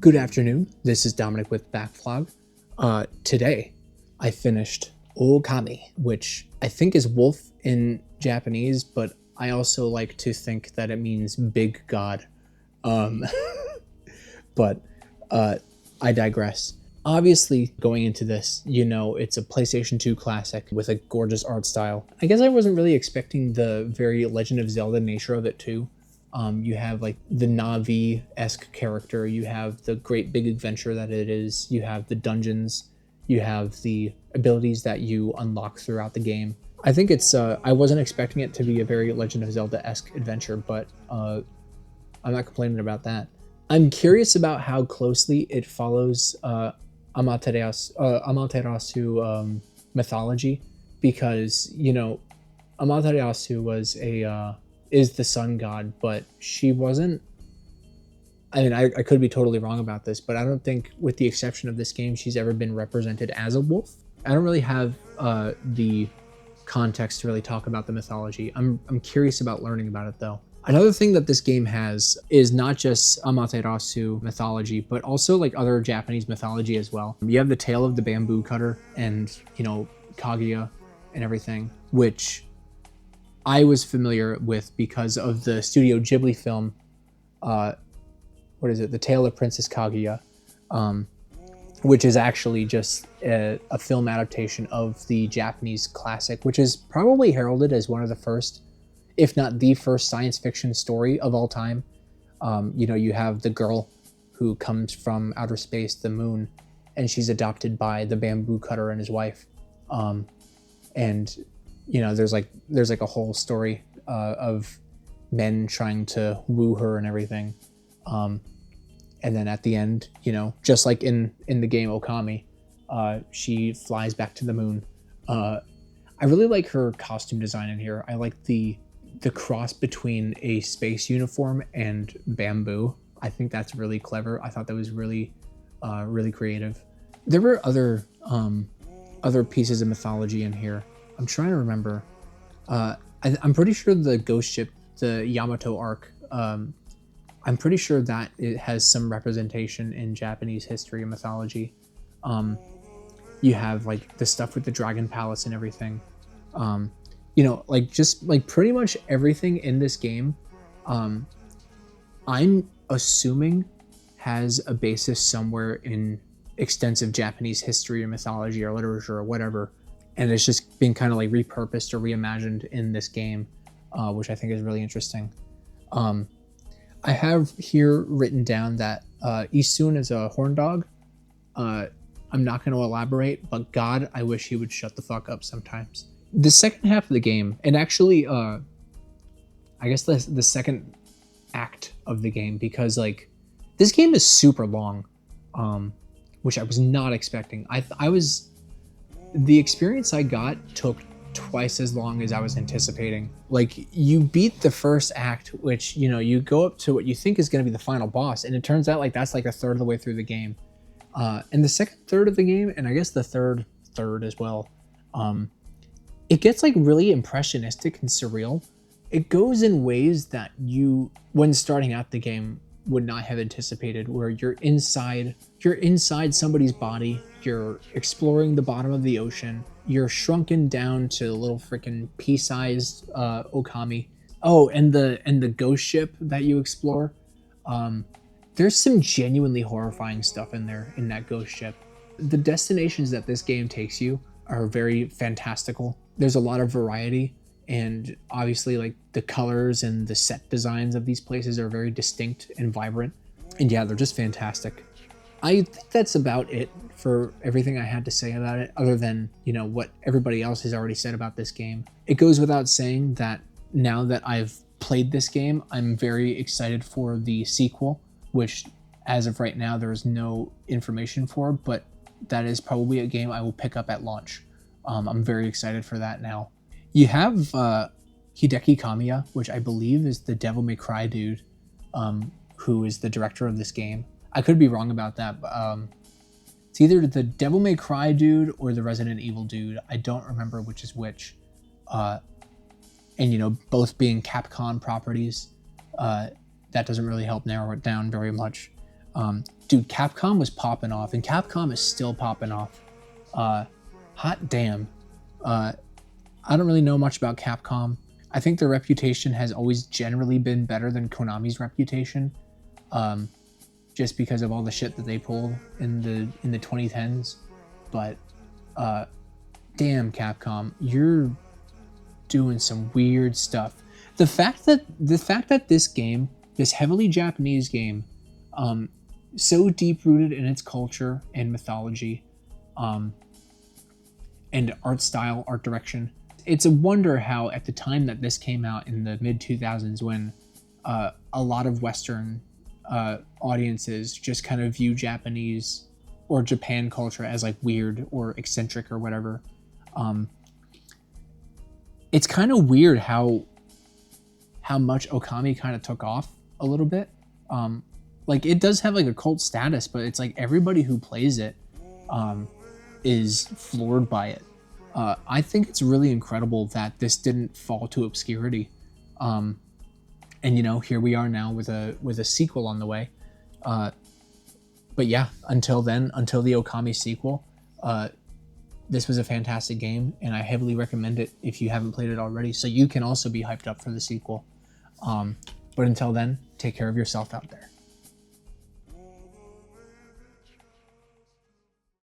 Good afternoon, this is Dominic with TheBackVlog. Today, I finished Ōkami, which I think is wolf in Japanese, but I also like to think that it means big god. But I digress. Obviously, going into this, you know, it's a PlayStation 2 classic with a gorgeous art style. I guess I wasn't really expecting the very Legend of Zelda nature of it too. You have like the Navi-esque character, you have the great big adventure that it is, you have the dungeons, you have the abilities that you unlock throughout the game. I think it's, I wasn't expecting it to be a very Legend of Zelda-esque adventure, but I'm not complaining about that. I'm curious about how closely it follows Amaterasu mythology, because, you know, Amaterasu was is the sun god, but she wasn't. I mean, I could be totally wrong about this, but I don't think, with the exception of this game, she's ever been represented as a wolf. I don't really have the context to really talk about the mythology. I'm curious about learning about it though. Another thing that this game has is not just Amaterasu mythology, but also like other Japanese mythology as well. You have the tale of the bamboo cutter and, you know, Kaguya and everything, which I was familiar with because of the Studio Ghibli film, what is it? The Tale of Princess Kaguya, which is actually just a film adaptation of the Japanese classic, which is probably heralded as one of the first, if not the first, science fiction story of all time. You know, you have the girl who comes from outer space, the moon, and she's adopted by the bamboo cutter and his wife. And you know, there's like a whole story of men trying to woo her and everything. And then at the end, you know, just like in the game Ōkami, she flies back to the moon. I really like her costume design in here. I like the cross between a space uniform and bamboo. I think that's really clever. I thought that was really creative. There were other pieces of mythology in here. I'm trying to remember. I'm pretty sure the ghost ship, the Yamato Ark, I'm pretty sure that it has some representation in Japanese history and mythology. You have like the stuff with the Dragon Palace and everything. You know, like just like pretty much everything in this game, I'm assuming has a basis somewhere in extensive Japanese history or mythology or literature or whatever. And it's just been kind of like repurposed or reimagined in this game, which I think is really interesting. I have here written down that Isun is a horn dog. I'm not going to elaborate, but God, I wish he would shut the fuck up sometimes. The second half of the game, and actually, I guess the second act of the game, because like this game is super long, which I was not expecting. The experience I got took twice as long as I was anticipating. Like, you beat the first act, which, you know, you go up to what you think is going to be the final boss, and it turns out like that's like a third of the way through the game. And the second third of the game, and I guess the third as well, it gets like really impressionistic and surreal. It goes in ways that you, when starting out the game, would not have anticipated, where you're inside somebody's body, you're exploring the bottom of the ocean, you're shrunken down to a little freaking pea-sized Ōkami. Oh, and the ghost ship that you explore, there's some genuinely horrifying stuff in there in that ghost ship. The destinations that this game takes you are very fantastical. There's a lot of variety, and obviously like the colors and the set designs of these places are very distinct and vibrant, and yeah, they're just fantastic. I think that's about it for everything I had to say about it, other than, you know, what everybody else has already said about this game. It goes without saying that now that I've played this game, I'm very excited for the sequel, which as of right now there is no information for, but that is probably a game I will pick up at launch. I'm very excited for that now. You have Hideki Kamiya, which I believe is the Devil May Cry dude, who is the director of this game. I could be wrong about that, but it's either the Devil May Cry dude or the Resident Evil dude. I don't remember which is which. And, you know, both being Capcom properties, that doesn't really help narrow it down very much. Dude, Capcom was popping off, and Capcom is still popping off. Hot damn. I don't really know much about Capcom. I think their reputation has always generally been better than Konami's reputation, just because of all the shit that they pulled in the 2010s. But damn, Capcom, you're doing some weird stuff. The fact that this game, this heavily Japanese game, so deep rooted in its culture and mythology, and art style, art direction. It's a wonder how at the time that this came out in the mid 2000s, when a lot of Western audiences just kind of view Japanese or Japan culture as like weird or eccentric or whatever. It's kind of weird how much Ōkami kind of took off a little bit. Like it does have like a cult status, but it's like everybody who plays it is floored by it. I think it's really incredible that this didn't fall to obscurity. And you know, here we are now with a sequel on the way. But yeah, until then, until the Ōkami sequel, this was a fantastic game, and I heavily recommend it if you haven't played it already, so you can also be hyped up for the sequel. But until then, take care of yourself out there.